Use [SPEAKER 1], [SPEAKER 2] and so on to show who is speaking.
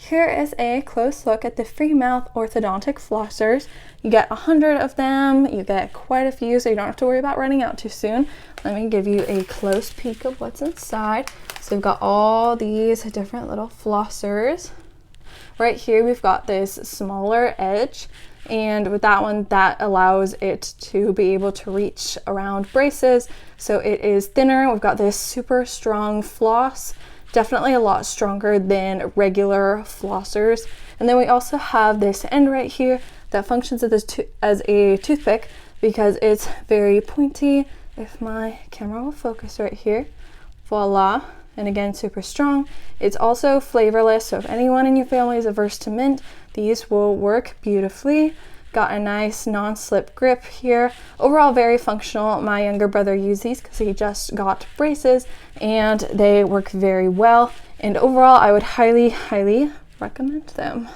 [SPEAKER 1] Here is a close look at the Fremouth Orthodontic Flossers. You get 100 of them, you get quite a few, so you don't have to worry about running out too soon. Let me give you a close peek of what's inside. So we've got all these different little flossers. Right here we've got this smaller edge, and with that one, that allows it to be able to reach around braces. So it is thinner. We've got this super strong floss, definitely a lot stronger than regular flossers. And then we also have this end right here that functions as a toothpick because it's very pointy. If my camera will focus right here, voila. And again, super strong. It's also flavorless, so if anyone in your family is averse to mint, these will work beautifully. Got a nice non-slip grip here. Overall, very functional. My younger brother used these because he just got braces and they work very well. And overall, I would highly, highly recommend them.